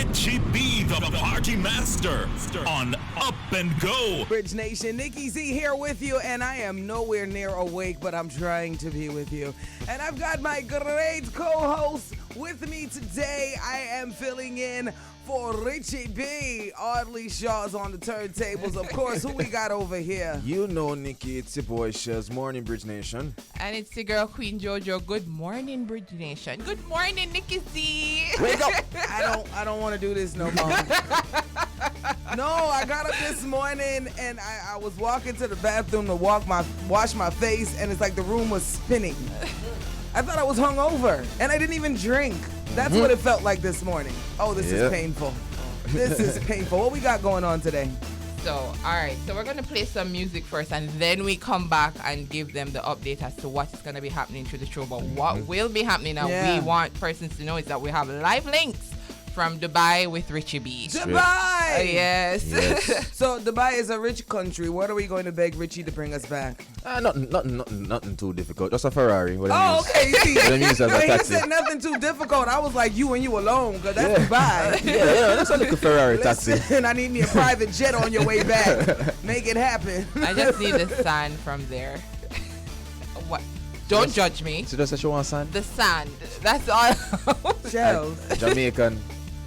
Richie B, the party master, on Up and Go. Bridge Nation, Nikki Z here with you, and I am nowhere near awake, but I'm trying to be with you. And I've got my great co-host with me today. I am filling in for Richie B. Oddly Shaw's on the turntables. Of course, who we got over here? You know, Nikki, it's your boy Shellz. Morning, Bridge Nation. And it's the girl Queen JoJo. Good morning, Bridge Nation. Good morning, Nikki Z. Wake up! I don't want to do this no more. No, I got up this morning and I was walking to the bathroom to wash my face, and it's like the room was spinning. I thought I was hungover, and I didn't even drink. That's what it felt like this morning. Oh, this is painful. This is painful. What we got going on today? So, all right. So we're going to play some music first, and then we come back and give them the update as to what is going to be happening through the show. But what will be happening and we want persons to know is that we have live links from Dubai with Richie B. Dubai! Yes. So Dubai is a rich country. What are we going to beg Richie to bring us back? Nothing too difficult. Just a Ferrari. Oh, okay. See, when he said nothing too difficult. I was like, you and you alone, because that's Dubai. Yeah, that's a little Ferrari taxi. Listen, I need me a private jet on your way back. Make it happen. I just need the sand from there. What? Don't judge me. So just a show on sand? The sand. That's all. Shellz. Jamaican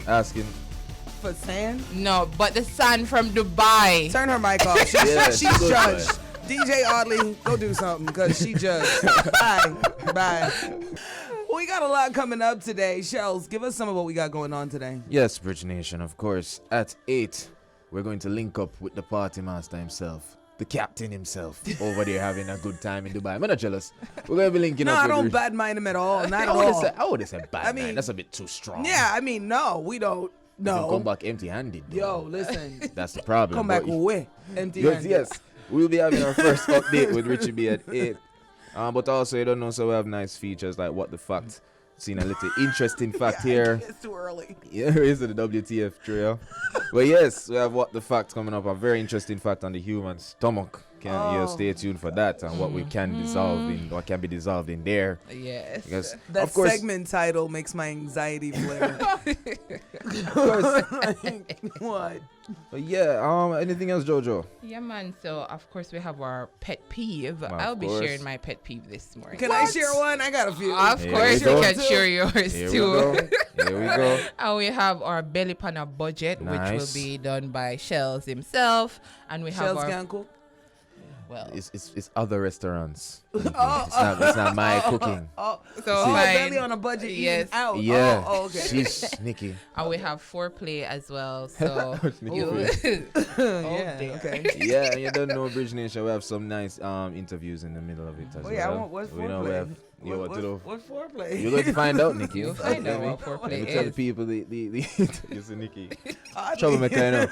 asking. For sand? No, but the sand from Dubai. Turn her mic off. She's good judged. DJ Oddly, go do something because she judged. Bye. We got a lot coming up today. Shellz, give us some of what we got going on today. Yes, Bridge Nation, of course. At 8, we're going to link up with the party master himself. The captain himself over there having a good time in Dubai. I'm not jealous. We're going to be linking up. No, I don't bad mind him at all. Not at all. I would have said bad mind. That's a bit too strong. Yeah, I mean, no, we don't. No. Come back empty-handed. Though. Yo, listen. That's the problem. Come back with empty-handed. Yes. We'll be having our first update with Richie B at 8. But also, you don't know, so we have nice features like What the Fact. Seen a little interesting fact here. It's too early. Yeah, is it the WTF trail? Well, yes, we have What the Fact coming up. A very interesting fact on the human stomach. Stay tuned for that and what we can dissolve in, what can be dissolved in there. Yes. Because, that of course, segment title makes my anxiety flare. Of course. What? But yeah, anything else, JoJo? Yeah, man. So, of course, we have our pet peeve. Of I'll be course. sharing my pet peeve this morning. Can I share one? I got a few. Of Here course, we you go. can share yours Here too. we go. And we have our belly pan a budget, which Nice. will be done by Shellz himself. And we have Shellz our can cook? well. It's other restaurants. It's not my cooking. So belly on a budget yes. eating out. Yeah. Oh, okay. She's Nikki. And we have foreplay as well. So Nikki Free. Yeah, dear. okay. Yeah, and you don't know Bridge Nation. We have some nice interviews in the middle of it as Oh, well. yeah, I want what's We know we foreplay? have what to do. What's foreplay? You're going to find out, Nikki. You'll find out what Let foreplay me tell the is. people the you see Nikki. Troublemaker, I know.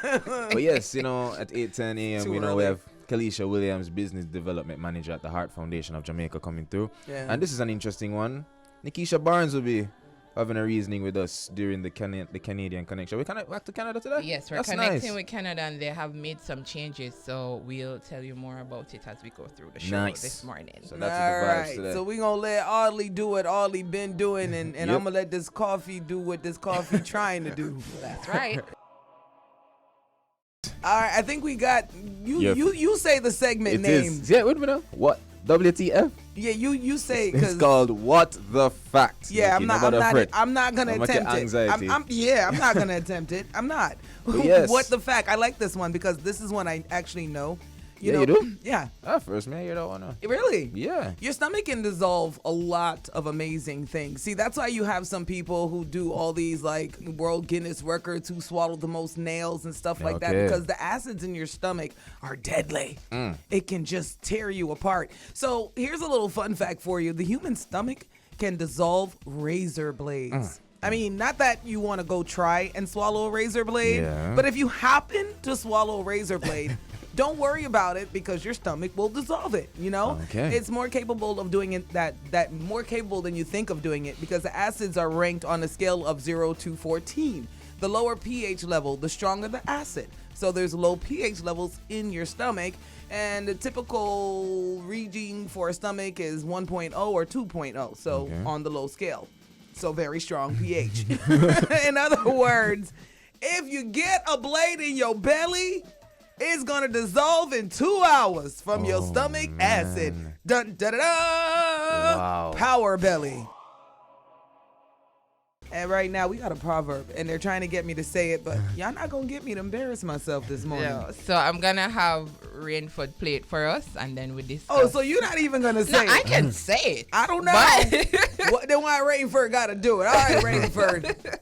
But yes, at 8:10 a.m. Too we know early. we have Kelicia Williams, Business Development Manager at the Heart Foundation of Jamaica, coming through. Yeah. And this is an interesting one. Nikisha Barnes will be having a reasoning with us during the Canadian connection. We connect back to Canada today? Yes, we're That's connecting nice. with Canada, and they have made some changes. So we'll tell you more about it as we go through the show Nice. this morning. So All that's the vibes right, today. so we're going to let Oddly do what Oddly been doing, and Yep. I'm going to let this coffee do what this coffee trying to do. That's right. All right, I think we got, Yep. you say the segment It name. is. Yeah, wait a minute. What? WTF? Yeah, you say it. It's called What the Fact. Yeah, Nikki. I'm not gonna Don't make attempt it it. anxiety. I'm not gonna attempt it. I'm not. But yes. What the fact? I like this one because this is one I actually know. Yeah, know, you do? Yeah. First, man, you don't want to. Really? Yeah. Your stomach can dissolve a lot of amazing things. See, that's why you have some people who do all these like World Guinness records who swallow the most nails and stuff like that, Okay. because the acids in your stomach are deadly. It can just tear you apart. So here's a little fun fact for you. The human stomach can dissolve razor blades. I mean, not that you want to go try and swallow a razor blade, Yeah. but if you happen to swallow a razor blade, don't worry about it because your stomach will dissolve it, you know? Okay. It's more capable of doing it, that more capable than you think of doing it, because the acids are ranked on a scale of 0 to 14. The lower pH level, the stronger the acid. So there's low pH levels in your stomach, and the typical reading for a stomach is 1.0 or 2.0, so Okay. on the low scale. So very strong pH. In other words, If you get a blade in your belly, it's gonna dissolve in 2 hours from your stomach acid. Dun da da da. Wow. Power belly. And right now we got a proverb, and they're trying to get me to say it, but y'all not gonna get me to embarrass myself this morning. Yeah, so I'm gonna have Rainford play it for us, and then we discuss. Oh, so you're not even gonna say No, it? I can say it. I don't know. Then why Rainford gotta do it? All right, Rainford.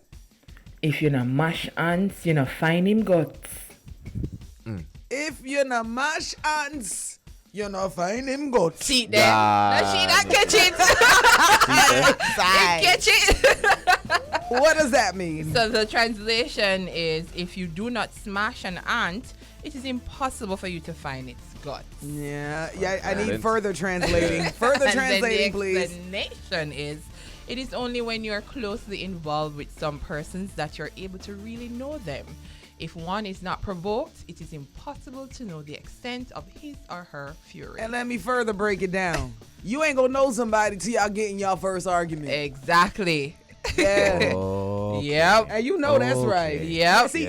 If you not mash ants, you not find him guts. If you're not mash ants, you're not find him good. Cheat there. No, she not catch it. Catch it. What does that mean? So the translation is, if you do not smash an ant, it is impossible for you to find its guts. Yeah, I need further translating. Further And translating, then the please. explanation is, it is only when you're closely involved with some persons that you're able to really know them. If one is not provoked, it is impossible to know the extent of his or her fury. And let me further break it down. You ain't gonna know somebody till y'all get in y'all first argument. Exactly. Yeah. Oh, Yep. And you know that's Okay. right. Yep. See,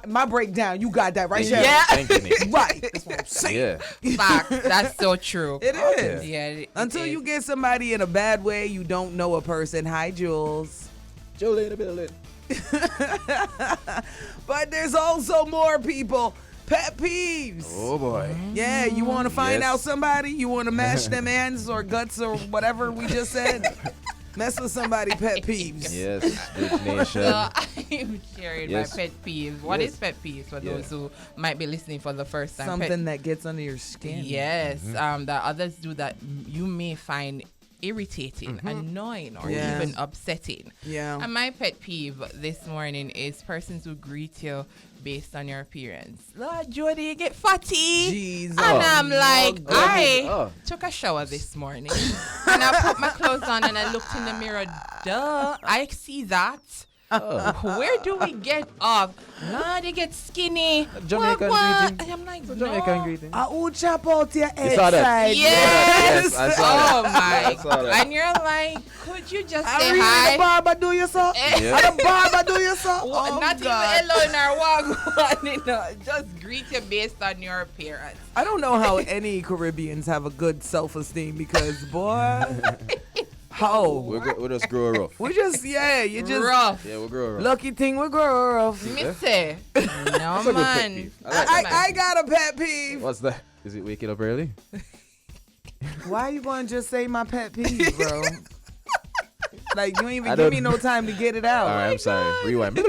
my breakdown, you got that right, yeah. Shellz? Yeah. Thank you, Nikki. Right. That's what I'm saying. Yeah. Fact. That's so true. It is. Yeah. it Until is. you get somebody in a bad way, you don't know a person. Hi, Jules. Jolie in a bit of lit. But there's also more people. Pet peeves. Oh boy. Yeah, you want to find Yes. out somebody? You want to mash them hands or guts or whatever we just said? Mess with somebody, pet peeves. Yes, good nation. So I'm sharing Yes. my pet peeves. What Yes. is pet peeves for Yeah. those who might be listening for the first time? Something that gets under your skin. Yes, that others do that you may find irritating, annoying, or Yeah. even upsetting. Yeah. And my pet peeve this morning is persons who greet you based on your appearance. Lord Jody, you get fatty. Jesus. And I'm like, God. I Oh. took a shower this morning and I put my clothes on and I looked in the mirror. Duh, I see that. Where do we get off? Lord, you get skinny. Jamaican what? greeting. And I'm like, Jamaican no. greeting. I will chop out your head saw that? side. Yes. I saw Oh that. my. I saw that. And you're like, could you just I say read the hi? barber do you so? Yeah. The barber do you so? Oh, Not God. even hello in our walk. You know, just greet you based on your appearance. I don't know how any Caribbeans have a good self-esteem because, boy, We'll just grow rough. we just, you just, Rough. Yeah, we'll grow rough. lucky thing we grow rough. Missy. No, That's a good pet man. peeve. I like that. I got a pet peeve. What's that? Is it waking up early? Why you gonna just say my pet peeve, bro? Like, you ain't even I give don't- me no time to get it out. All right, I'm sorry. Rewind.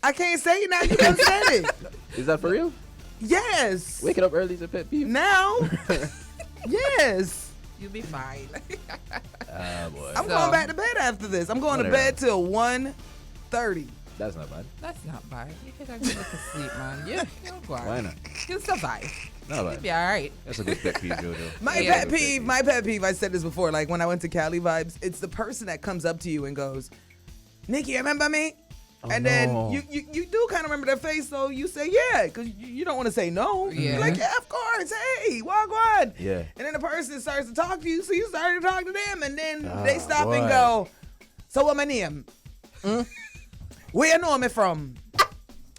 I can't say it now. You done said it. Is that for real? Yes. Waking up early is a pet peeve? Now. Yes. You'll be fine. Ah, boy. I'm So- going back to bed after this. I'm going to Whatever. bed till 1:30. That's not bad. That's not bad. You could have go to sleep, man. You'll go on. Why not? You'll survive. Not You'll bad. be all right. That's a good pet peeve, JoJo. My Yeah. pet peeve, I said this before, like when I went to Cali Vibes, it's the person that comes up to you and goes, Nikki, remember me? Oh, And then no. you do kind of remember their face, so you say, yeah, because you don't want to say no. Yeah. You're like, yeah, of course, hey, walk on. Yeah. And then the person starts to talk to you, so you start to talk to them, and then Ah, they stop and boy. go, so what my name? Where you know me from?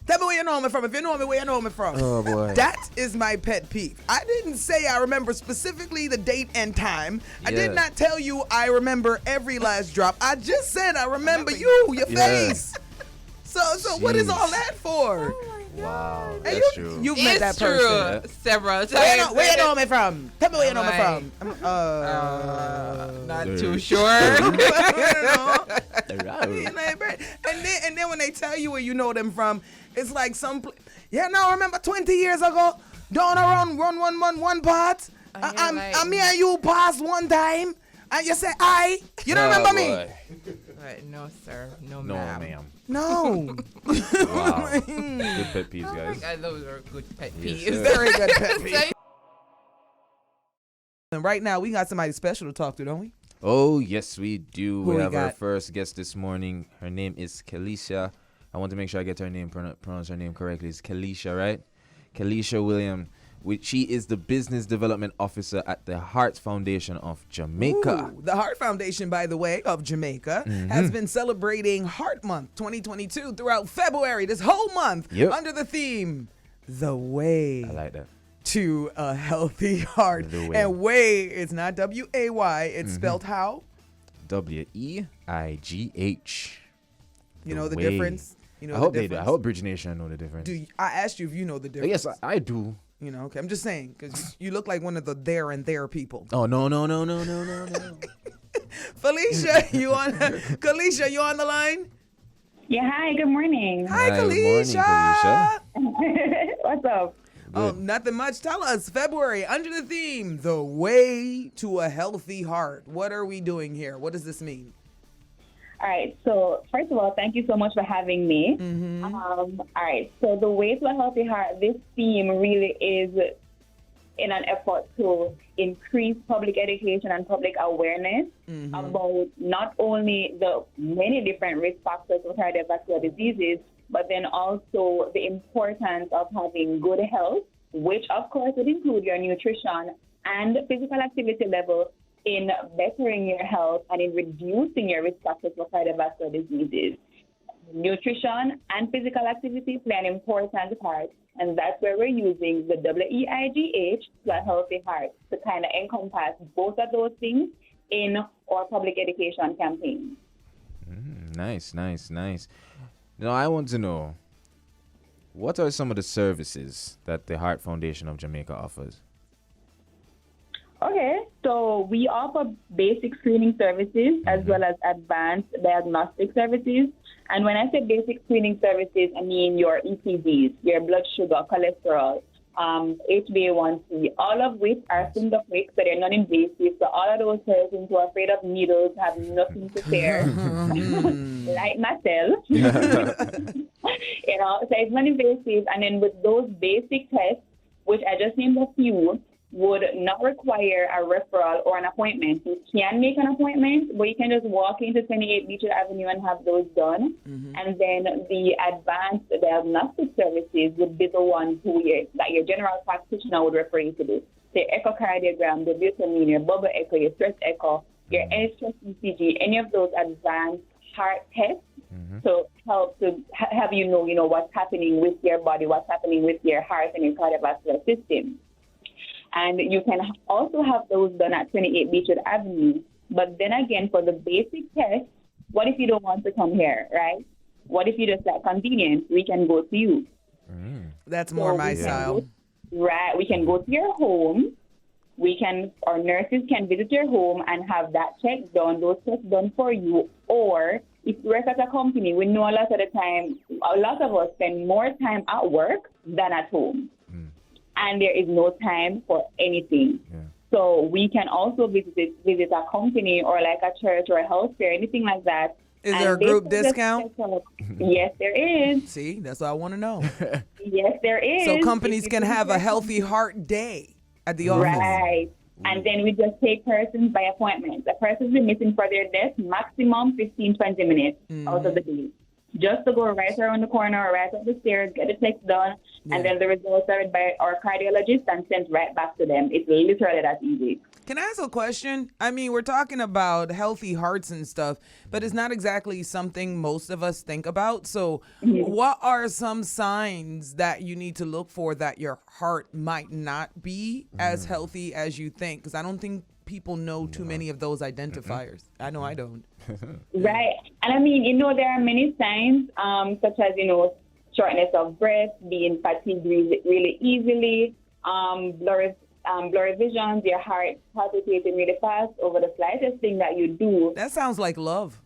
Tell me where you know me from. If you know me, where you know me from? Oh, boy. That is my pet peeve. I didn't say I remember specifically the date and time. I did Yeah. not tell you I remember every last drop. I just said I remember your Yeah. face. So what is all Jeez. that for? Wow, And that's true. You've met It's that true. person. Several Where times. you know me from? Tell me where you know me Right. from. Not Dude. too sure. And then when they tell you where you know them from, it's like I remember 20 years ago, down around one part. And you're like- I'm me and you passed one time, and you say you don't Oh, remember me? boy. But no, sir. No, No, ma'am. ma'am. No. Wow. Good pet peeves, Oh my guys. God, those are good pet Yes, peeves. sir. Very good pet peeve. So- And right now we got somebody special to talk to, don't we? Oh, yes, we do. Who We we have our got? first guest this morning. Her name is Kelicia. I want to make sure I get her name, pronounce her name correctly. It's Kelicia, right? Kelicia She is the Business Development Officer at the Heart Foundation of Jamaica. Ooh, the Heart Foundation, by the way, of Jamaica has been celebrating Heart Month 2022 throughout February, this whole month, under the theme, The Way. I like that. To a healthy heart. And way is not W-A-Y. It's spelled how? W-E-I-G-H. You know the difference? You know I hope they do. I hope Bridge Nation know the difference. I asked you if you know the difference. Yes, I do. You know, okay. I'm just saying, because you look like one of the there and there people. Oh, no. Felicia, Kelicia, you on the line? Yeah, hi, good morning. Hi, Kelicia. Good morning, Kelicia. What's up? Oh, nothing much. Tell us, February, under the theme, The Way to a Healthy Heart. What are we doing here? What does this mean? All right, so first of all, thank you so much for having me. All right, so The Way to a Healthy Heart, this theme really is in an effort to increase public education and public awareness about not only the many different risk factors for cardiovascular diseases, but then also the importance of having good health, which of course would include your nutrition and physical activity level in bettering your health and in reducing your risk factors for cardiovascular diseases. Nutrition and physical activity play an important part, and that's where we're using the WEIGH to a healthy heart to kind of encompass both of those things in our public education campaign. Nice. Now, I want to know, what are some of the services that the Heart Foundation of Jamaica offers? Okay, so we offer basic screening services as well as advanced diagnostic services. And when I say basic screening services, I mean your ECGs, your blood sugar, cholesterol, HbA1c, all of which are symptom quick, so they're non-invasive. So all of those persons who are afraid of needles have nothing to fear, like myself. You know, so it's non-invasive. And then with those basic tests, which I just named a few, would not require a referral or an appointment. You can make an appointment, but you can just walk into 28 Beecher Avenue and have those done. And then the advanced diagnostic services would be the ones that your general practitioner would refer you to do. The echocardiogram, the butamine, your bubble echo, your stress echo, your stress ECG, any of those advanced heart tests to help to have you know what's happening with your body, what's happening with your heart and your cardiovascular system. And you can also have those done at 28 Beecher Avenue. But then again, for the basic test, what if you don't want to come here, right? What if you just like convenience? We can go to you. That's more my style. Right. We can go to your home. Our nurses can visit your home and have that check done, those tests done for you. Or if you work at a company, we know a lot of the time, a lot of us spend more time at work than at home. And there is no time for anything. So we can also visit a company or like a church or a health fair, anything like that. Is there a group discount? Yes, there is. See, that's what I want to know. Yes, there is. So companies can have a healthy heart day at the office. Right. And then we just take persons by appointment. The person's been missing for their desk maximum 15-20 minutes out of the day. Just to go right around the corner or right up the stairs, get the text done, and then the results are read by our cardiologist and sent right back to them. It's literally that easy. Can I ask a question? I mean, we're talking about healthy hearts and stuff, but it's not exactly something most of us think about. So what are some signs that you need to look for that your heart might not be as healthy as you think? Because I don't think people know too many of those identifiers. I know I don't. Right. And I mean, there are many signs, such as, shortness of breath, being fatigued really easily, blurry visions, your heart palpitating really fast over the slightest thing that you do. That sounds like love.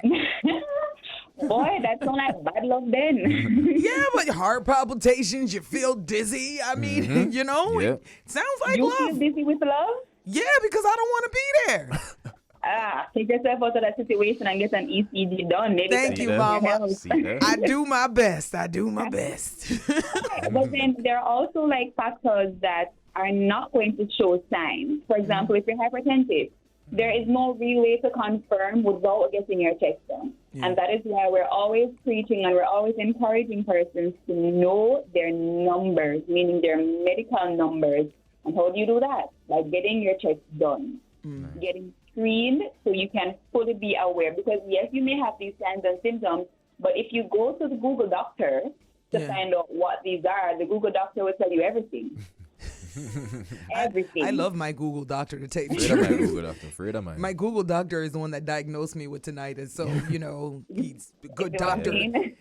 Boy, that sounds like bad love then. Yeah, but heart palpitations, you feel dizzy. I mean, it sounds like you love. You feel dizzy with love? Yeah, because I don't want to be there. Take yourself out of that situation and get an ECG done. Maybe Thank you, Mama. I do my best. But then there are also like factors that are not going to show signs. For example, if you're hypertensive, there is no real way to confirm without getting your checks done. Yeah. And that is why we're always preaching and we're always encouraging persons to know their numbers, meaning their medical numbers. And how do you do that? By getting your checks done, getting screened so you can fully be aware. Because, yes, you may have these signs and symptoms, but if you go to the Google doctor to find out what these are, the Google doctor will tell you everything. Everything. I love my Google doctor to take me. My Google doctor is the one that diagnosed me with tinnitus. So, he's a good doctor.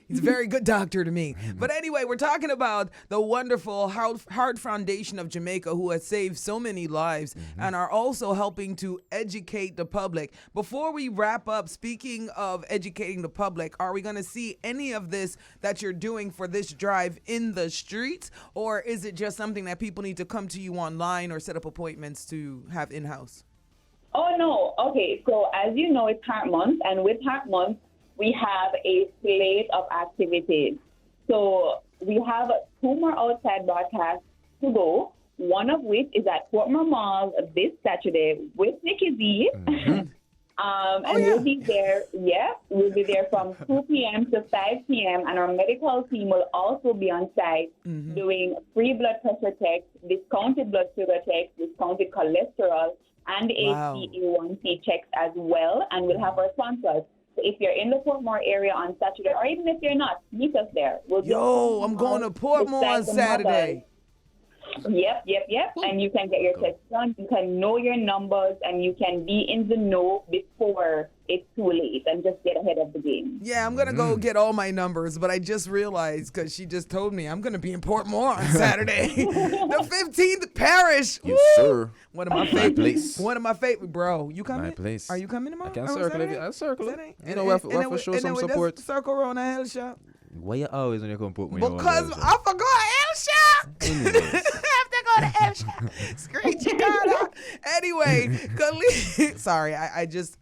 He's a very good doctor to me. But anyway, we're talking about the wonderful Heart Foundation of Jamaica, who has saved so many lives and are also helping to educate the public. Before we wrap up, speaking of educating the public, are we going to see any of this that you're doing for this drive in the streets? Or is it just something that people need to come to you online or set up appointments to have in-house? Oh, no. Okay, so as you know, it's Heart Month, and with Heart Month, we have a slate of activities. So we have 2 more outside broadcasts to go, one of which is at Portmore Mall this Saturday with Nikki Z. We'll be there. Yeah, we'll be there from 2 p.m. to 5 p.m. And our medical team will also be on site doing free blood pressure checks, discounted blood sugar checks, discounted cholesterol, and HbA1c checks as well. And we'll have our sponsors. So if you're in the Portmore area on Saturday, or even if you're not, meet us there. I'm going to Portmore on Saturday. Yep. And you can get your checks done. You can know your numbers, and you can be in the know before it's too late and just get ahead of the game. Yeah, I'm going to go get all my numbers, but I just realized, because she just told me, I'm going to be in Portmore on Saturday. The 15th parish. Yes, sir. One of my favorite. One of my favorite, bro. You coming? My place. Are you coming tomorrow? I can circle it. I'll circle it. You know, we for show some support. Circle around the Hell Shop. Why you always when you come put me? Because I forgot Hell Shop. I have to go to Hell Shop. Screech your God out. Anyway, Kelicia. Sorry, I just,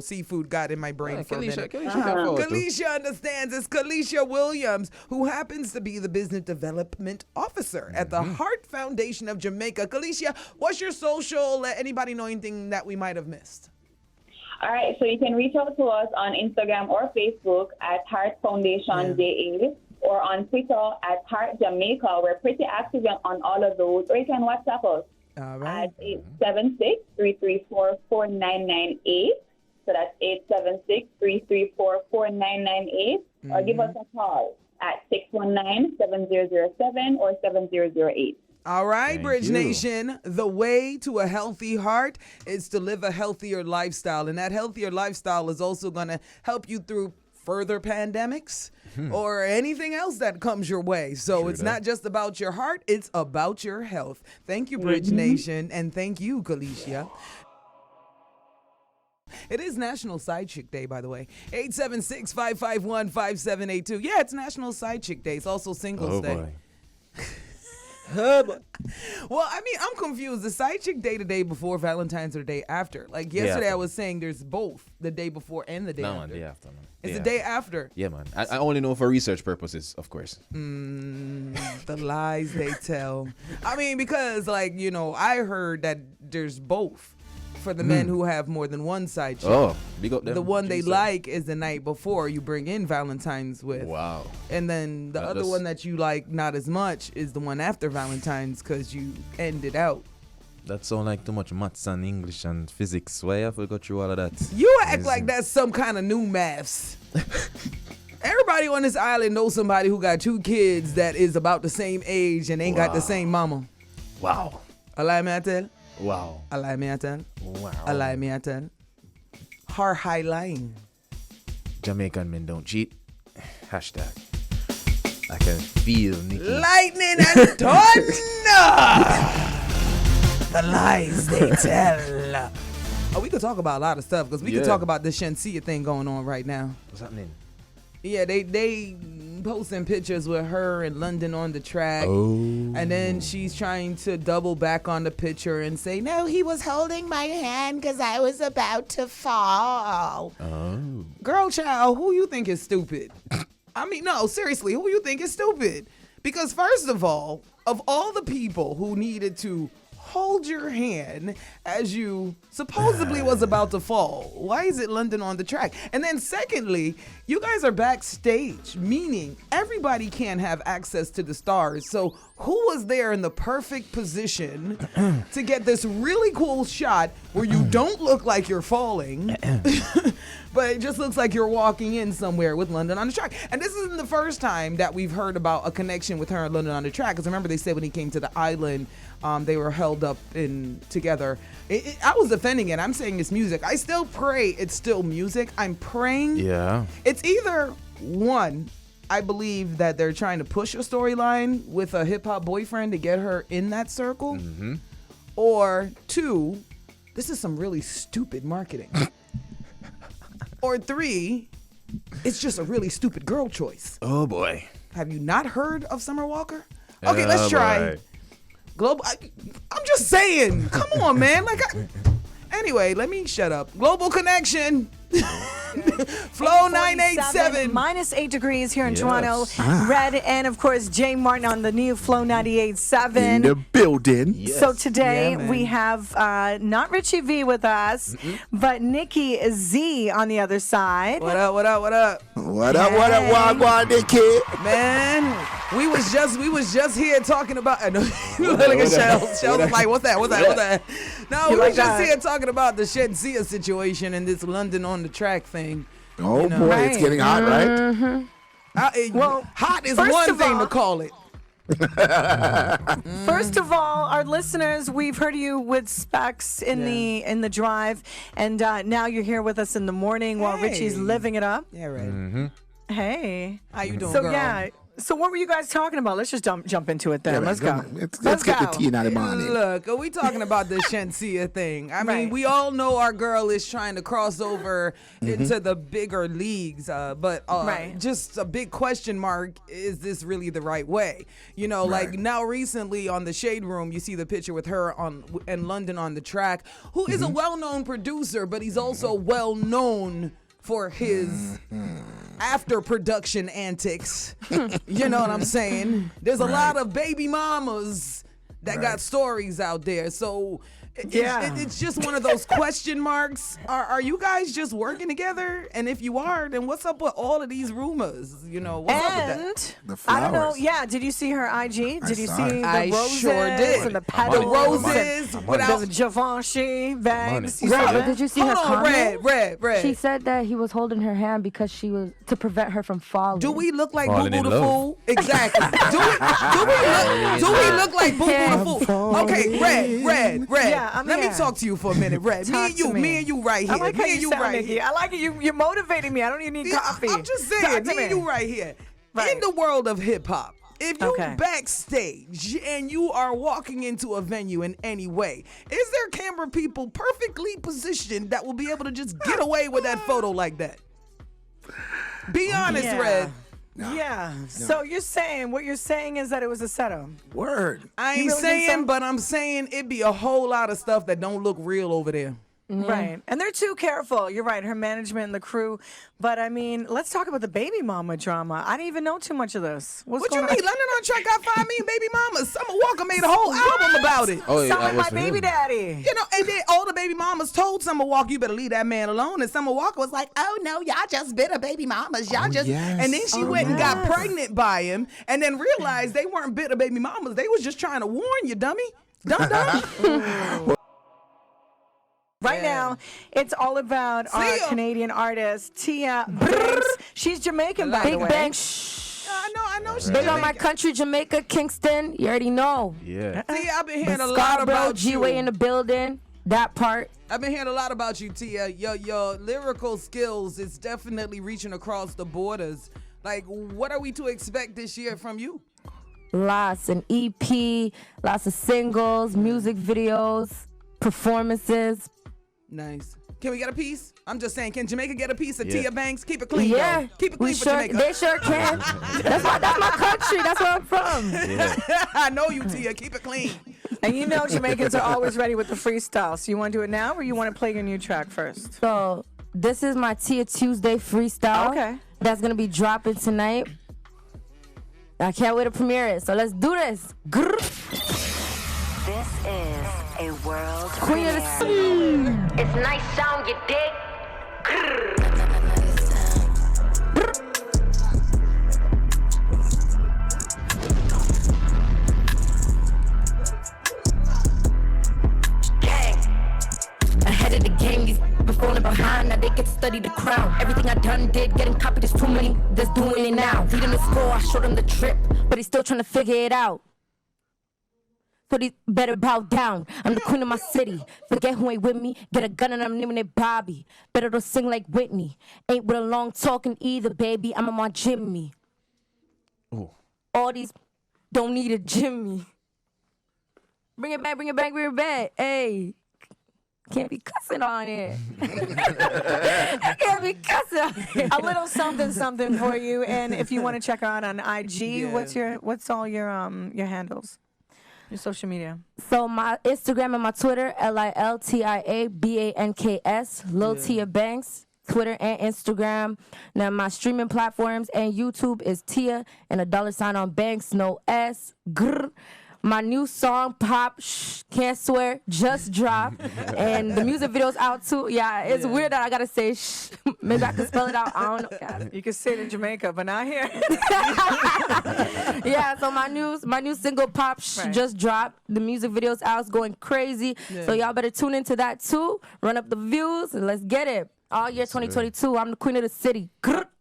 seafood got in my brain for a minute. Kelicia understands. It's Kelicia Williams, who happens to be the Business Development Officer at the Heart Foundation of Jamaica. Kelicia, what's your social? Let anybody know anything that we might have missed? All right, so you can reach out to us on Instagram or Facebook at Heart Foundation JA, or on Twitter at Heart Jamaica. We're pretty active on all of those. Or you can WhatsApp us at 876-334-4998. So that's 876-334-4998. Or give us a call at 619-7007 or 7008. All right, Bridge Nation, the way to a healthy heart is to live a healthier lifestyle. And that healthier lifestyle is also going to help you through further pandemics or anything else that comes your way. So it's not just about your heart, it's about your health. Thank you, Bridge Nation, and thank you, Kelicia. It is National Side Chick Day, by the way. 876-551-5782. Yeah, it's National Side Chick Day. It's also Singles Day. Boy. Well, I mean, I'm confused. The side chick day the day before, Valentine's or the day after. Like yesterday, I was saying there's both the day before and the day after. No, day after, man. It's the day after. Yeah, man. I only know for research purposes, of course. The lies they tell. I mean, because I heard that there's both. For the men who have more than one side chick. Oh, big up them. The one they like is the night before you bring in Valentine's with. Wow. And then the other one that you like not as much is the one after Valentine's because you end it out. That sound like too much maths and English and physics. Why have to go through all of that? You act like that's some kind of new maths. Everybody on this island knows somebody who got 2 kids that is about the same age and ain't got the same mama. Wow. Allow me to tell. Wow. Allow me to tell. Wow. Allow me to tell. Her high line. Jamaican men don't cheat. Hashtag. I can feel Nikki. Lightning and thunder. The lies they tell. Oh, we could talk about a lot of stuff because we could talk about the Shensia thing going on right now. What's happening? Yeah, they posting pictures with her in London on the track. Oh. And then she's trying to double back on the picture and say, no, he was holding my hand because I was about to fall. Oh. Girl, child, who you think is stupid? I mean, no, seriously, who you think is stupid? Because first of all the people who needed to hold your hand as you supposedly was about to fall. Why is it London on the track? And then secondly, you guys are backstage, meaning everybody can't have access to the stars. So who was there in the perfect position to get this really cool shot where you don't look like you're falling, but it just looks like you're walking in somewhere with London on the track? And this isn't the first time that we've heard about a connection with her and London on the track. Because remember, they said when he came to the island, they were held up together. I was defending it. I'm saying it's music. I still pray it's still music. I'm praying. Yeah. It's either one, I believe that they're trying to push a storyline with a hip hop boyfriend to get her in that circle, or two, this is some really stupid marketing. Or three, it's just a really stupid girl choice. Oh boy. Have you not heard of Summer Walker? Okay, let's try. Global. I'm just saying. Come on, man. Anyway, let me shut up. Global Connection. Flow 987. -8 degrees here in Toronto. Red and, of course, Jay Martin on the new Flow 98.7. In the building. Yes. So today we have not Richie V with us, but Nikki Z on the other side. What up, what up, what up? What up, Nikki? Man, we was just here talking about, look at Shellz. Shellz was like, what's that? No, we was just here talking about the Shensia situation and this London on the track thing. Oh, boy, it's getting hot, right? Well, hot is one thing to call it. First of all, our listeners, we've heard you with Specs in the drive, and now you're here with us in the morning while Richie's living it up. Yeah, right. Hey, how you doing, so, girl? Yeah. So what were you guys talking about? Let's just jump into it then. Yeah, Let's go. Let's get the tea out of morning. Look, are we talking about the Shensia thing? I mean, we all know our girl is trying to cross over into the bigger leagues, but just a big question mark, is this really the right way? You know, like now recently on the Shade Room, you see the picture with her and London on the track, who is a well-known producer, but he's also well-known for his after production antics. You know what I'm saying? There's a lot of baby mamas that got stories out there. So it's just one of those question marks. Are you guys just working together? And if you are, then what's up with all of these rumors? You know, what's up with that? I don't know. Yeah, did you see her IG? Did you see the roses? Sure did. And the petals? The roses without the Givenchy bags. But did you see her comment? Red. She said that he was holding her hand because she was to prevent her from falling. Do we look like Boo Boo the Fool? Exactly. do we look like Boo Boo the Fool? Okay, Red. Yeah, Let me talk to you for a minute, Red. Me and you right here. I like how me and you right here. here. I like it. You're motivating me. I don't even need coffee. I'm just saying, me and you right here. In the world of hip hop, if you backstage and you are walking into a venue in any way, is there camera people perfectly positioned that will be able to just get away with that photo like that? Be honest, Red. Yeah. So what you're saying is that it was a setup. Word. I ain't saying, but I'm saying it'd be a whole lot of stuff that don't look real over there. Right. And they're too careful. You're right. Her management and the crew. But I mean, let's talk about the baby mama drama. I didn't even know too much of this. What you mean? London on Track got 5 million baby mamas. Summer Walker made a whole album about it. Oh, yeah, Sound like my baby daddy. You know, and then all the baby mamas told Summer Walker, you better leave that man alone. And Summer Walker was like, oh no, y'all just bitter baby mamas. Y'all just. Yes. And then she went and got pregnant by him, and then realized they weren't bitter baby mamas. They was just trying to warn you, dummy. Dumb. Right now, it's all about our Canadian artist, Tia Banks. She's Jamaican, by the way. Big Banks. I know. She's Big on my country, Jamaica, Kingston. You already know. Yeah. See, I've been hearing a lot about you. G-Way in the building. That part. I've been hearing a lot about you, Tia. Your lyrical skills is definitely reaching across the borders. Like, what are we to expect this year from you? Lots, an EP, lots of singles, music videos, performances. Nice. Can we get a piece? I'm just saying, can Jamaica get a piece of Tia Banks? Keep it clean, Yeah. though. Keep it clean for Jamaica. They sure can. That's my country. That's where I'm from. Yeah. I know you, Tia. Keep it clean. And you know Jamaicans are always ready with the freestyle. So you want to do it now or you want to play your new track first? So this is my Tia Tuesday Freestyle. Okay. That's going to be dropping tonight. I can't wait to premiere it. So let's do this. Grrr. This is a world Queen of the premiere. It's nice sound, you dig? Ahead of the game, these people falling behind. Now they get to study the crown. Everything I done did, getting copied. There's too many that's doing it now. Leading the score, I showed them the trip, but he's still trying to figure it out. So they better bow down. I'm the queen of my city. Forget who ain't with me. Get a gun and I'm naming it Bobby. Better to sing like Whitney. Ain't with a long talking either, baby. I'm on my Jimmy. Oh. All these don't need a Jimmy. Bring it back, bring it back, bring it back. Hey. Can't be cussing on it. I can't be cussing on it. A little something for you. And if you want to check her out on IG, what's all your handles? Your social media. So my Instagram and my Twitter, LILTIABANKS, Lil Tia Banks, Twitter and Instagram. Now my streaming platforms and YouTube is Tia and $sign on Banks, no S. Grr. My new song, Pop, can't swear, just dropped. And the music video's out too. Yeah, it's weird that I gotta say shh. Maybe I can spell it out. I don't know. You can say it in Jamaica, but not here. Yeah, so my new single, Pop, just dropped. The music video's out. It's going crazy. Yeah. So y'all better tune into that too. Run up the views and let's get it. All year 2022, I'm the queen of the city.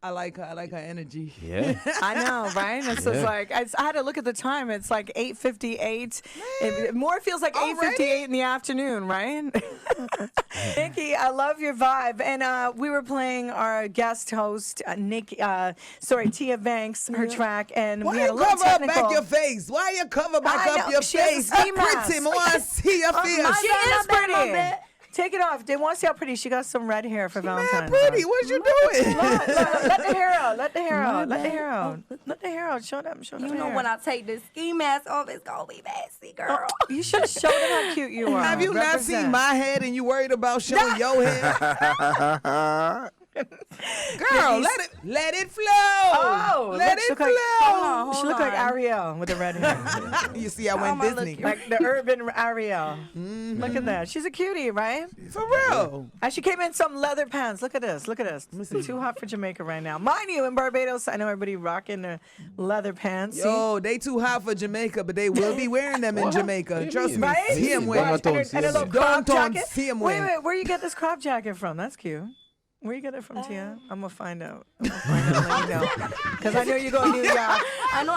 I like her energy. Yeah. I know, right? It's just like, I had to look at the time. It's like 8:58. It more feels like 8:58 in the afternoon, right? Nikki, I love your vibe. And we were playing our guest host, Tia Banks, her track. And Why we had you a little cover up technical. back your face? Why you cover back I up know, your she has a face? ski mask. Pretty, I want to see your face. She is pretty. Take it off. They want to see how pretty. She got some red hair for Valentine's. Pretty, what you doing? Let the hair out. Let the hair out. Let the hair out. Let the hair out. Show them. Show them. You know hair. when I take this ski mask off, it's gonna be messy, girl. You should show them how cute you are. Have you not seen my head and you worried about showing your head? Girl, let it flow. Oh, let it flow. She looked like Ariel with the red hair. You see, I went Disney. Like the urban Ariel. Look at that. She's a cutie, right? For real. And she came in some leather pants. Look at this. Look at this. Too hot for Jamaica right now. Mind you, in Barbados, I know everybody rocking their leather pants. Yo, they too hot for Jamaica, but they will be wearing them in Jamaica. Trust me. Right? See him wear. And a little crop jacket. See him Wait, wear. where you get this crop jacket from? That's cute. Where you get it from, Tia? I'm gonna find out. And let you know. Because I know you go to New York. I know.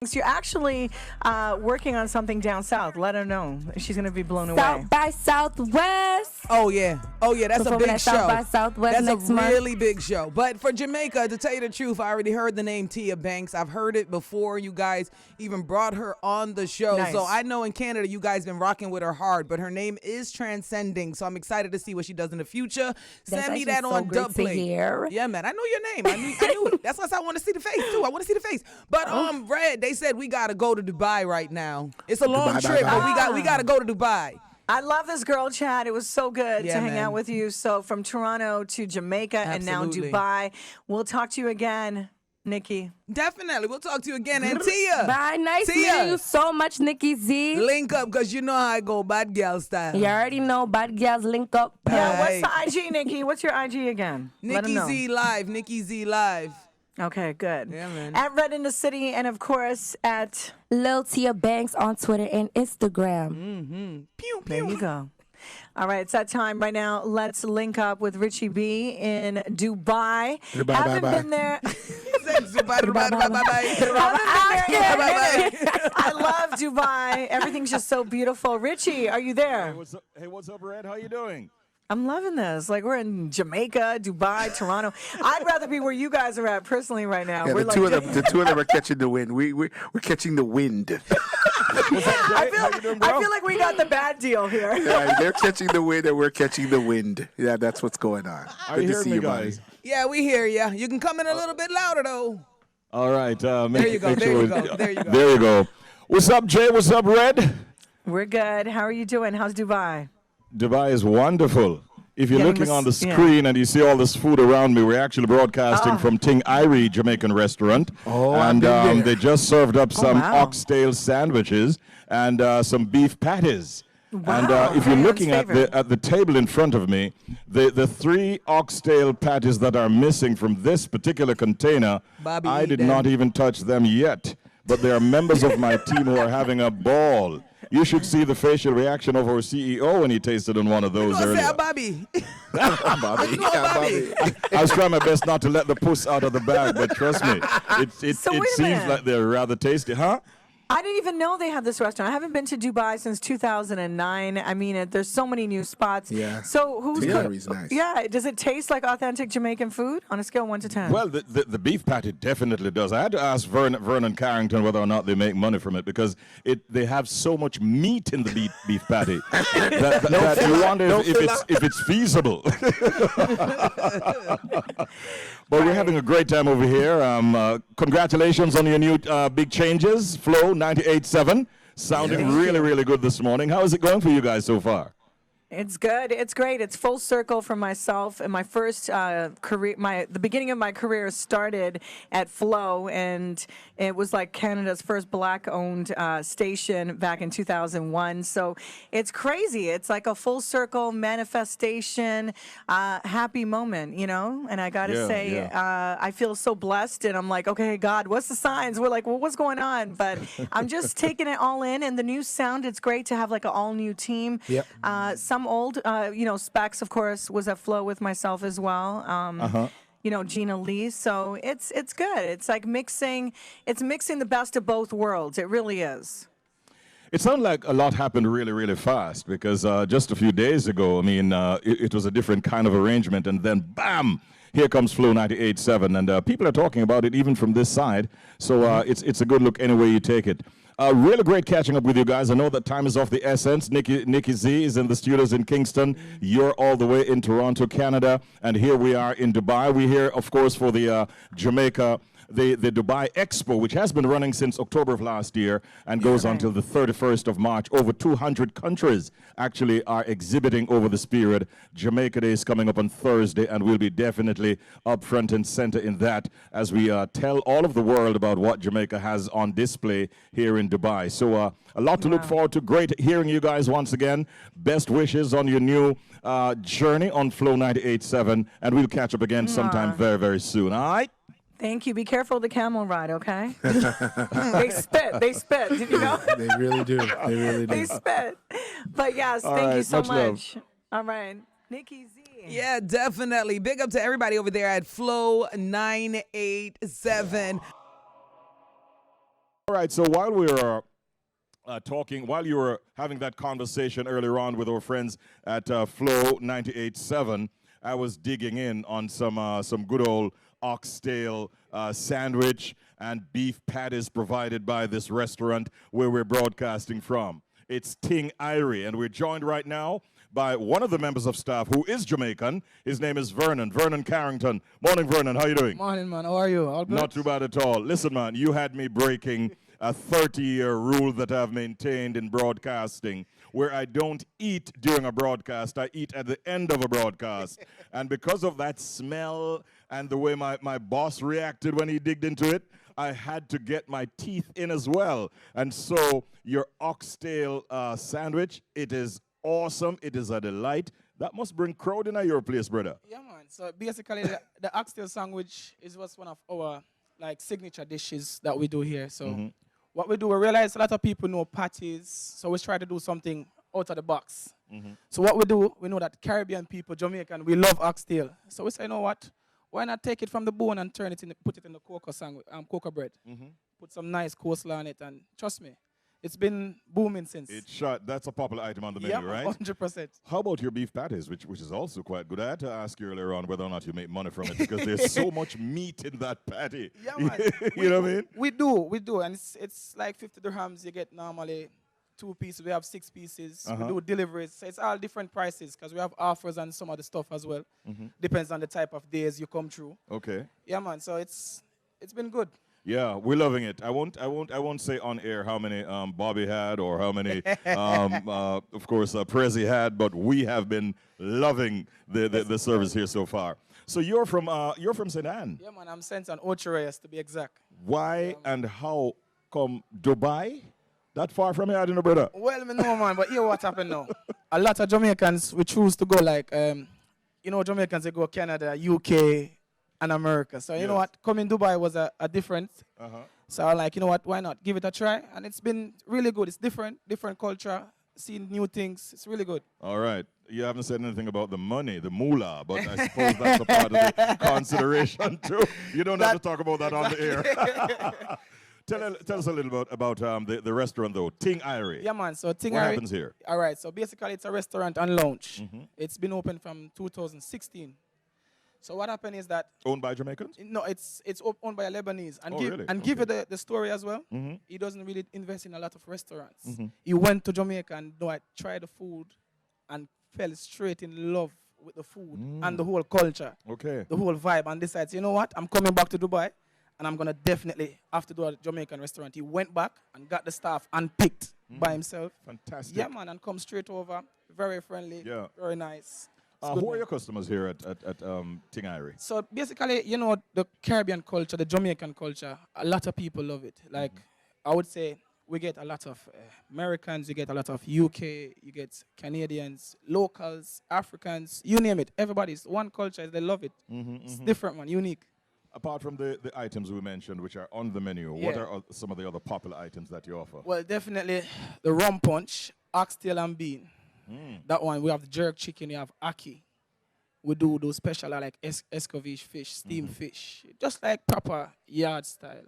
So you're actually working on something down south. Let her know. She's going to be blown away. South by Southwest. Oh, yeah. That's a big show. South by Southwest That's next a month. really big show. But for Jamaica, to tell you the truth, I already heard the name Tia Banks. I've heard it before you guys even brought her on the show. Nice. So I know in Canada you guys been rocking with her hard, but her name is transcending. So I'm excited to see what she does in the future. Send me that on Dubplay. Yeah, man. I know your name. I knew it. That's why I want to see the face, too. I want to see the face. But Red, they said we got to go to Dubai right now. It's a long trip, but we got to go to Dubai. I love this girl chat. It was so good to hang man. out with you. So from Toronto to Jamaica and now Dubai. We'll talk to you again, Nikki. Definitely. We'll talk to you again. And Tia. Bye. Nice meeting you so much, Nikki Z. Link up because you know how I go bad girl style. You already know bad girls link up. Yeah, what's the IG, Nikki? What's your IG again? Nikki Z Live. Nikki Z Live. Okay, good. Yeah, man. At Red in the City and, of course, at Lil Tia Banks on Twitter and Instagram. Pew, pew. There you go. All right, it's that time right now. Let's link up with Richie B in Dubai. Haven't been there. I love Dubai. Everything's just so beautiful. Richie, are you there? Hey, what's up, Red? How you doing? I'm loving this. Like, we're in Jamaica, Dubai, Toronto. Like rather be where you guys are at personally right now. Yeah, we're the two of them are catching the wind. We're catching the wind. I feel like we got the bad deal here. Yeah, they're catching the wind and we're catching the wind. Yeah, that's what's going on. Are you hearing me, guys? Yeah, we hear ya. You can come in a little bit louder, though. All right. There you go. There you go. There you go. What's up, Jay? What's up, Red? We're good. How are you doing? How's Dubai? Dubai is wonderful. If you're looking on the screen and you see all this food around me, we're actually broadcasting from Ting Irie Jamaican restaurant. Oh, and they just served up some oxtail sandwiches and some beef patties. Wow. And if you're looking at the table in front of me, the 3 oxtail patties that are missing from this particular container, Bobby, I did not even touch them yet. But there are members of my team who are having a ball. You should see the facial reaction of our CEO when he tasted on one of those earlier. Bobby. Bobby. Bobby. I was trying my best not to let the puss out of the bag, but trust me, it seems like they're rather tasty, huh? I didn't even know they had this restaurant. I haven't been to Dubai since 2009. I mean, there's so many new spots. Yeah. So who's Iree's nice. Yeah. Does it taste like authentic Jamaican food on a scale of 1 to 10? Well, the beef patty definitely does. I had to ask Vernon Carrington whether or not they make money from it because they have so much meat in the beef patty that you wonder if it's feasible. But we're having a great time over here. Congratulations on your new big changes. Flow 98.7. Sounding really good this morning. How is it going for you guys so far? It's good. It's great. It's full circle for myself. And my first career, the beginning of my career started at Flow, and it was like Canada's first black-owned station back in 2001. So it's crazy. It's like a full circle manifestation, happy moment, you know. And I got to say, I feel so blessed. And I'm like, okay, God, what's the signs? We're like, well, what's going on? But I'm just taking it all in. And the new sound, it's great to have like an all-new team. Yep. Some old, Specs, of course, was at Flow with myself as well. Gina Lee. So it's good. It's like mixing the best of both worlds. It really is. It sounds like a lot happened really fast because just a few days ago, I mean, it was a different kind of arrangement, and then bam, here comes Flow 98.7, and people are talking about it even from this side. So it's a good look any way you take it. Really great catching up with you guys. I know that time is of the essence. Nikki Z is in the studios in Kingston. You're all the way in Toronto, Canada. And here we are in Dubai. We're here, of course, for the Jamaica, the Dubai Expo, which has been running since October of last year and goes on until the 31st of March. Over 200 countries actually are exhibiting over this period. Jamaica Day is coming up on Thursday, and we'll be definitely up front and center in that as we tell all of the world about what Jamaica has on display here in Dubai. So a lot to look forward to. Great hearing you guys once again. Best wishes on your new journey on Flow 98.7, and we'll catch up again sometime very soon. All right? Thank you. Be careful of the camel ride, okay? They spit, you know? They really do. They really do. They spit. But yes, thank you so much. All right. Nikki Z. Yeah, definitely. Big up to everybody over there at Flow 987. All right, so while we were while you were having that conversation earlier on with our friends at Flow 98.7, I was digging in on some good old oxtail sandwich and beef patties provided by this restaurant where we're broadcasting from. It's Ting Irie, and we're joined right now by one of the members of staff who is Jamaican. His name is Vernon Carrington. Morning, Vernon. How you doing? Morning, man. How are you? All good? Not too bad at all. Listen, man, you had me breaking a 30-year rule that I've maintained in broadcasting, where I don't eat during a broadcast. I eat at the end of a broadcast. And because of that smell and the way my boss reacted when he digged into it, I had to get my teeth in as well. And so your oxtail sandwich, it is awesome. It is a delight. That must bring crowd in your place, brother. Yeah, man. So basically, the oxtail sandwich is what's one of our signature dishes that we do here. So what we do, we realize a lot of people know patties, so we try to do something out of the box. So what we do, we know that Caribbean people, Jamaican, we love oxtail. So we say, you know what? Why not take it from the bone and turn it put it in the cocoa sandwich, cocoa bread. Put some nice coleslaw on it, and trust me, it's been booming since. That's a popular item on the menu, right? 100%. How about your beef patties, which is also quite good? I had to ask you earlier on whether or not you make money from it because there's so much meat in that patty. Yeah, man. You know what I mean? We do, and it's like 50 dirhams. You get normally 2 pieces. We have 6 pieces. We do deliveries. So it's all different prices because we have offers and some other stuff as well. Depends on the type of days you come through. Okay. Yeah, man. So it's been good. Yeah, we're loving it. I won't say on air how many Bobby had or how many, of course, Prezi had, but we have been loving the service here so far. So you're from St. Anne. Yeah, man, I'm sent on Ocho Reyes to be exact. Why and how come Dubai? That far from here, I don't know, brother. Well, me know, man, but here what happened now. A lot of Jamaicans, we choose to go like, Jamaicans, they go Canada, UK, and America. So you know what, coming Dubai was a different. So I'm like, you know what, why not give it a try? And it's been really good. It's different culture, seeing new things. It's really good. All right. You haven't said anything about the money, the moolah, but I suppose that's a part of the consideration too. You don't have to talk about that on the air. Tell us a little bit about the restaurant though, Ting Irie. Yeah, man. So Ting Irie. What happens here? All right. So basically, it's a restaurant and lounge. It's been open from 2016. So what happened is that owned by Jamaicans? No, it's owned by a Lebanese. And really? Give you the story as well. He doesn't really invest in a lot of restaurants. He went to Jamaica and tried the food and fell straight in love with the food and the whole culture. Okay. The whole vibe, and decides, you know what, I'm coming back to Dubai and I'm gonna definitely have to do a Jamaican restaurant. He went back and got the staff and picked by himself. Fantastic. Yeah, man, and come straight over. Very friendly. Yeah. Very nice. Who are your customers here at Ting Irie? So basically, the Caribbean culture, the Jamaican culture, a lot of people love it. Like, I would say we get a lot of Americans, you get a lot of UK, you get Canadians, locals, Africans, you name it. Everybody's one culture, they love it. It's different, man, unique. Apart from the items we mentioned, which are on the menu, what are some of the other popular items that you offer? Well, definitely the rum punch, oxtail and bean. That one, we have the jerk chicken, we have ackee. We do those special like escovitch fish, steamed fish, just like proper yard style.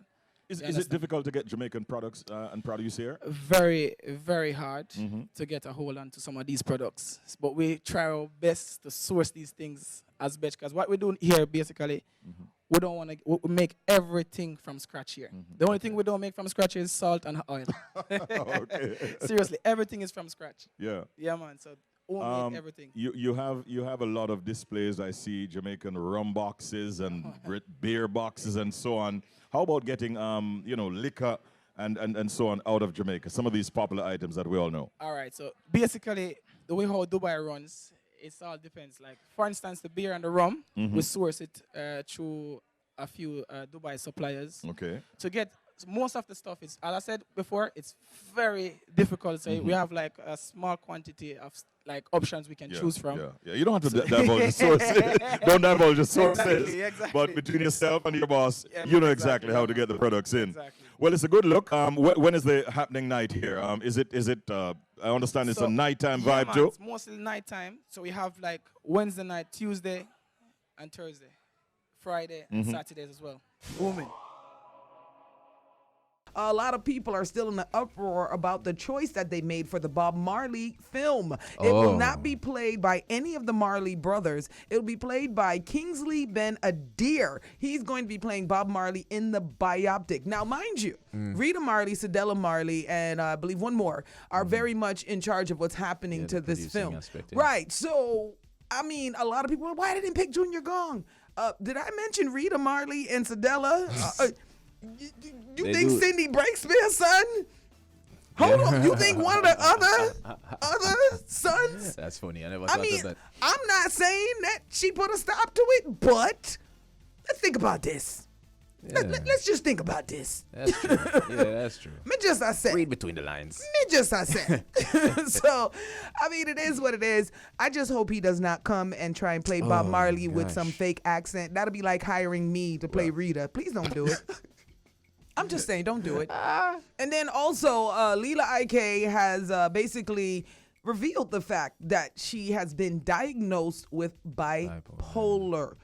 Is it difficult to get Jamaican products and produce here? Very, very hard to get a hold on to some of these products. But we try our best to source these things as best, because what we do here basically, we don't want to we make everything from scratch here. The only thing we don't make from scratch is salt and oil. Okay. Seriously, everything is from scratch. Yeah. Yeah, man. So homemade everything. You have a lot of displays. I see Jamaican rum boxes and beer boxes and so on. How about getting liquor and so on out of Jamaica? Some of these popular items that we all know. All right. So basically, the way how Dubai runs, it all depends. Like, for instance, the beer and the rum, we source it through a few Dubai suppliers. Okay. To get most of the stuff, is, as I said before, it's very difficult. So we have like a small quantity of like options we can choose from. Yeah. You don't have to divulge the sources. Don't divulge the sources. Exactly. But between yourself and your boss, you know exactly how to get the products in. Exactly. Well, it's a good look. When is the happening night here? Is it? I understand it's a nighttime vibe too. It's mostly nighttime. So we have like Wednesday night, Tuesday, and Thursday, Friday, and Saturdays as well. Booming. A lot of people are still in the uproar about the choice that they made for the Bob Marley film. It will not be played by any of the Marley brothers. It will be played by Kingsley Ben Adir. He's going to be playing Bob Marley in the biopic. Now, mind you, Rita Marley, Cedella Marley, and I believe one more are very much in charge of what's happening to this film. Right. So, I mean, a lot of people, why didn't pick Junior Gong? Did I mention Rita Marley and Cedella? You think Cindy Breakspear's son? Hold on. You think one of the other sons? That's funny. I never thought of that. I'm not saying that she put a stop to it, but let's think about this. Yeah. Let's just think about this. That's true. Yeah, that's true. Me just I said. Read between the lines. Me just I said. So, I mean, it is what it is. I just hope he does not come and try and play Bob Marley with some fake accent. That'll be like hiring me to play Rita. Please don't do it. I'm just saying, don't do it. And then also, Leela Ike has basically revealed the fact that she has been diagnosed with bipolar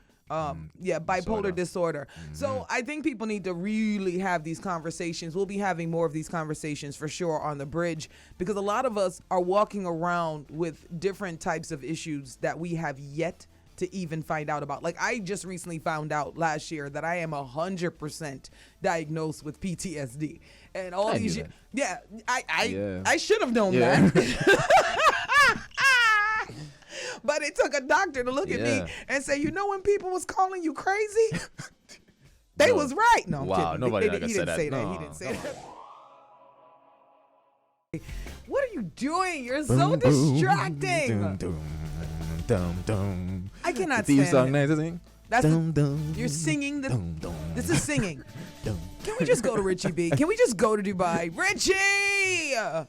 disorder. So I think people need to really have these conversations. We'll be having more of these conversations for sure on the bridge, because a lot of us are walking around with different types of issues that we have yet to even find out about. Like, I just recently found out last year that I am 100% diagnosed with PTSD. And all these years, I should have known that. But it took a doctor to look at me and say, you know when people was calling you crazy? They was right. No, I'm Wow, kidding. nobody He gonna say didn't that. say that. No, He didn't say come that. What are you doing? You're so distracting. I cannot the theme stand song it. nice to sing. That's you're singing. This is singing. Can we just go to Richie B? Can we just go to Dubai? Richie!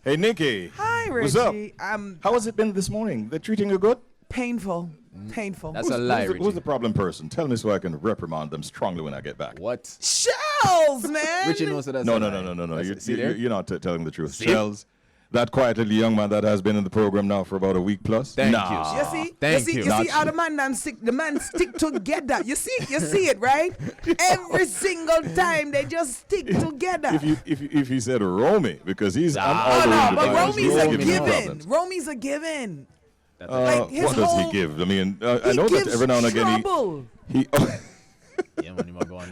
Hey, Nikki. Hi, Richie. What's up? I'm How has it been this morning? They're treating you good? painful. Painful. That's a lie, Richie. Who's the problem person? Tell me so I can reprimand them strongly when I get back. What? Shellz, man. Richie knows that that's No. a lie. You're not telling the truth. See? Shellz, that quiet little young man that has been in the program now for about a week plus. Thank nah. you. You see how the man stick together. You see it, right? Every single time they just stick together. If he said Romy, because he's but Romy's a given. Romy's a given. What does he give? I mean, I know that every now and again he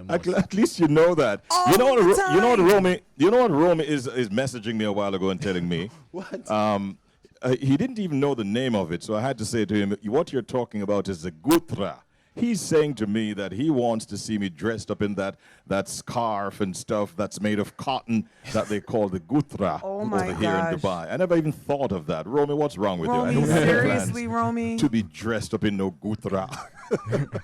at least you know that. You know what Romy is messaging me a while ago and telling me. What? He didn't even know the name of it, so I had to say to him, what you're talking about is the gutra. He's saying to me that he wants to see me dressed up in that scarf and stuff that's made of cotton that they call the gutra over here in Dubai. I never even thought of that. Romy, what's wrong with you? I don't have seriously, plans Romy? to be dressed up in no gutra.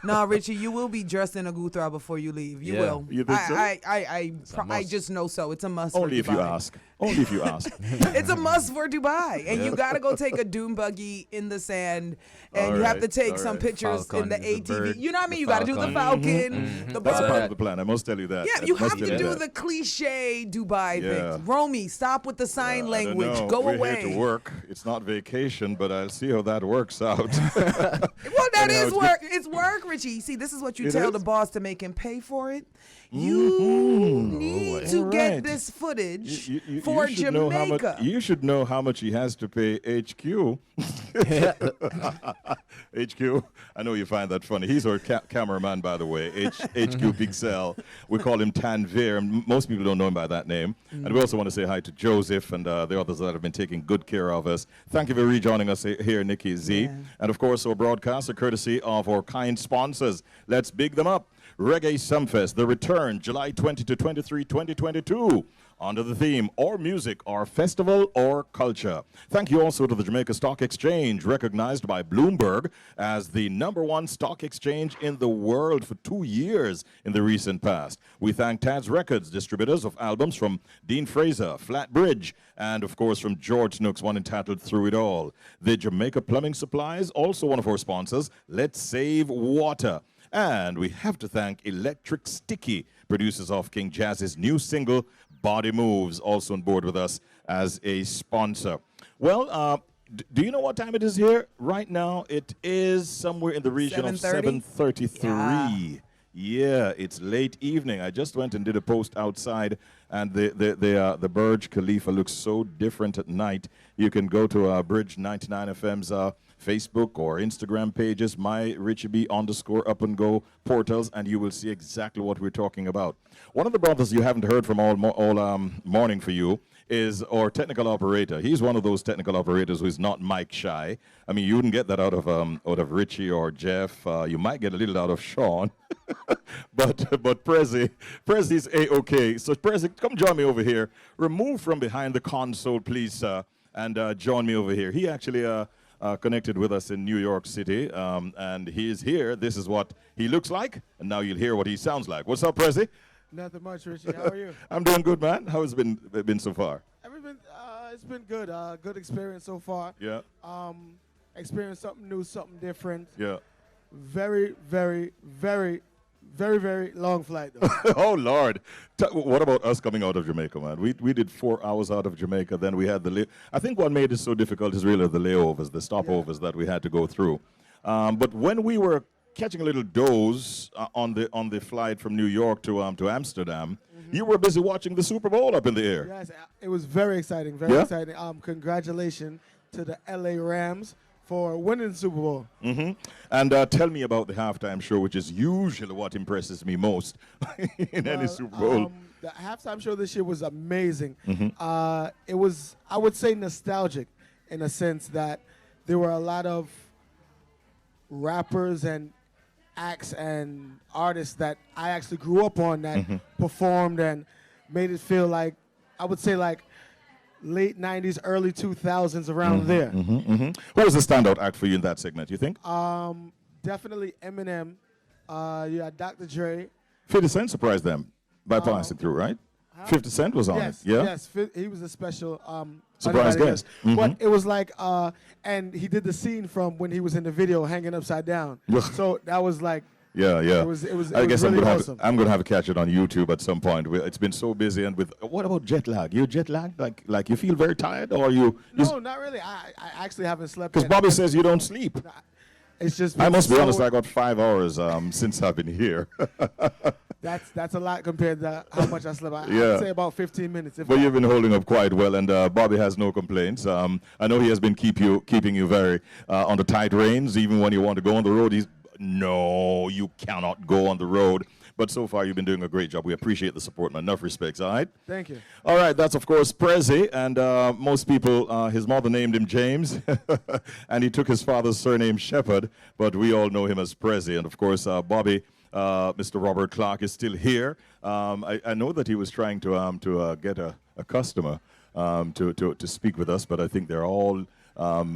No, Richie, you will be dressed in a guthra before you leave. You will. You think so? I just know so. It's a must. Only for if Dubai. you ask. Only if you ask. It's a must for Dubai, and you gotta go take a dune buggy in the sand, and you have to take some pictures in the ATV. You know what I mean? You gotta do the falcon, the bird. That's a part of the plan. I must tell you that. Yeah, you have to do the cliche Dubai thing. Romy, stop with the sign language. Go We're away. here to work. It's not vacation, but I'll see how that works out. Well, that is work. It's work, Richie. See, this is what you tell the boss to make him pay for it. You need to get this footage for Jamaica. You should know how much he has to pay HQ. HQ, I know you find that funny. He's our cameraman, by the way. HQ Pixel. We call him Tanvir, and most people don't know him by that name. And we also want to say hi to Joseph and the others that have been taking good care of us. Thank you for rejoining us here, Nikki Z. Yeah. And of course, our broadcast are courtesy of our kind sponsors. Let's big them up. Reggae Sumfest, the return, July 20 to 23, 2022. Under the theme, or music, or festival, or culture. Thank you also to the Jamaica Stock Exchange, recognized by Bloomberg as the #1 stock exchange in the world for 2 years in the recent past. We thank Tad's Records, distributors of albums from Dean Fraser, Flat Bridge, and of course from George Nooks, one entitled Through It All. The Jamaica Plumbing Supplies, also one of our sponsors. Let's save water. And we have to thank Electric Sticky, producers of King Jazz's new single, Body Moves, also on board with us as a sponsor. Well, do you know what time it is here? Right now, it is somewhere in the region of 7:33. Yeah, it's late evening. I just went and did a post outside, and the Burj Khalifa looks so different at night. You can go to Bridge 99 FM's Facebook or Instagram pages, my Richie B _up&go portals, and you will see exactly what we're talking about. One of the brothers you haven't heard from all morning for you is our technical operator. He's one of those technical operators who is not mic shy. I mean, you wouldn't get that out of Richie or Jeff. You might get a little out of Sean, but Prezzy's A-OK. So Prezzy, come join me over here. Remove from behind the console, please, sir, and join me over here. He actually connected with us in New York City, and he is here. This is what he looks like, and now you'll hear what he sounds like. What's up, Prezzy? Nothing much, Richie. How are you? I'm doing good, man. How has it been so far? It's been good. Good experience so far. Yeah. Experienced something new, something different. Yeah. Very, very, very, very, very long flight, though. Oh, Lord. What about us coming out of Jamaica, man? We did 4 hours out of Jamaica. Then we had I think what made it so difficult is really the layovers, the stopovers that we had to go through. But when we were catching a little doze on the flight from New York to Amsterdam, you were busy watching the Super Bowl up in the air. Yes, it was very exciting, very exciting. Congratulations to the LA Rams for winning the Super Bowl. Mm-hmm. And tell me about the halftime show, which is usually what impresses me most in any Super Bowl. The halftime show this year was amazing. Mm-hmm. It was, I would say, nostalgic in a sense that there were a lot of rappers and acts and artists that I actually grew up on that performed and made it feel like, I would say like late 90s, early 2000s, around there. Who was the standout act for you in that segment, you think? Definitely Eminem. You had Dr. Dre. 50 Cent surprised them by passing through, right? 50 Cent was on it, yeah? Yes, he was a special surprise guest. But it was like, and he did the scene from when he was in the video hanging upside down. So that was like, yeah. It was I guess really I'm gonna have to catch it on YouTube at some point. It's been so busy, and with what about jet lag? You jet lagged? Like you feel very tired, or you? No, not really. I actually haven't slept. Because Bobby says you don't sleep. It's just. I must be honest. I got 5 hours since I've been here. That's a lot compared to how much I slept. I'd say about 15 minutes. But you've been holding up quite well, and Bobby has no complaints. I know he has been keeping you very on the tight reins, even when you want to go on the road. No, you cannot go on the road. But so far, you've been doing a great job. We appreciate the support and enough respects, all right? Thank you. All right, that's, of course, Prezi. And most people, his mother named him James. And he took his father's surname Shepherd. But we all know him as Prezi. And, of course, Bobby, Mr. Robert Clark, is still here. I know that he was trying to get a customer to speak with us. But I think they're all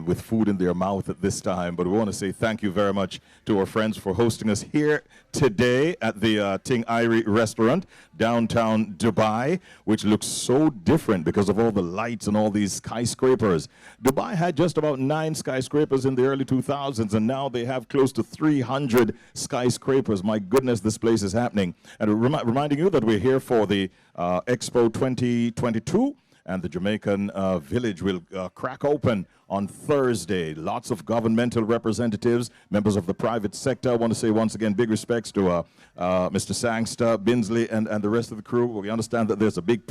with food in their mouth at this time. But we want to say thank you very much to our friends for hosting us here today at the Ting Irie restaurant, downtown Dubai, which looks so different because of all the lights and all these skyscrapers. Dubai had just about 9 skyscrapers in the early 2000s, and now they have close to 300 skyscrapers. My goodness, this place is happening. And reminding you that we're here for the Expo 2022, and the Jamaican village will crack open on Thursday. Lots of governmental representatives, members of the private sector. I want to say once again big respects to Mr. Sangster, Binsley, and the rest of the crew. We understand that there's a big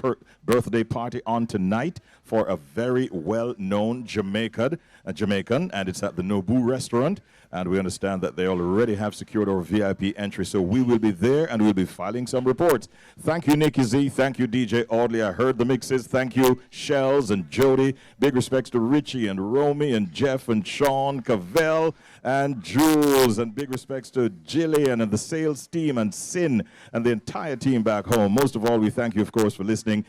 birthday party on tonight for a very well-known Jamaican, and it's at the Nobu restaurant. And we understand that they already have secured our VIP entry. So we will be there, and we'll be filing some reports. Thank you, Nikki Z. Thank you, DJ Audley. I heard the mixes. Thank you, Shellz and Jody. Big respects to Richie and Romy and Jeff and Sean, Cavell and Jules. And big respects to Jillian and the sales team and Sin and the entire team back home. Most of all, we thank you, of course, for listening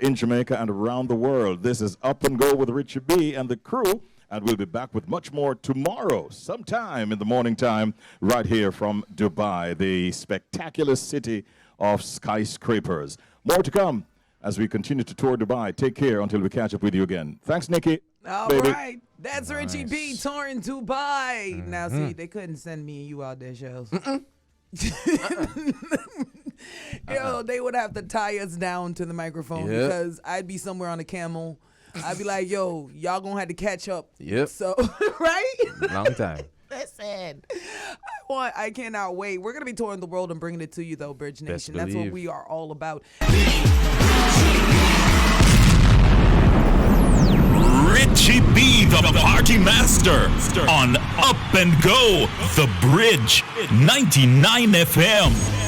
in Jamaica and around the world. This is Up and Go with Richie B and the crew. And we'll be back with much more tomorrow, sometime in the morning time, right here from Dubai, the spectacular city of skyscrapers. More to come as we continue to tour Dubai. Take care until we catch up with you again. Thanks, Nikki. All right. That's Richie B touring Dubai. Now, see, they couldn't send me and you out there, Shellz. Yo, they would have to tie us down to the microphone because I'd be somewhere on a camel. I'd be like, yo, y'all gonna have to catch up. Yep. So, right? Long time. Listen, I cannot wait. We're gonna be touring the world and bringing it to you, though, Bridge Nation. That's what we are all about. Richie B, the party master, on Up and Go, The Bridge, 99 FM.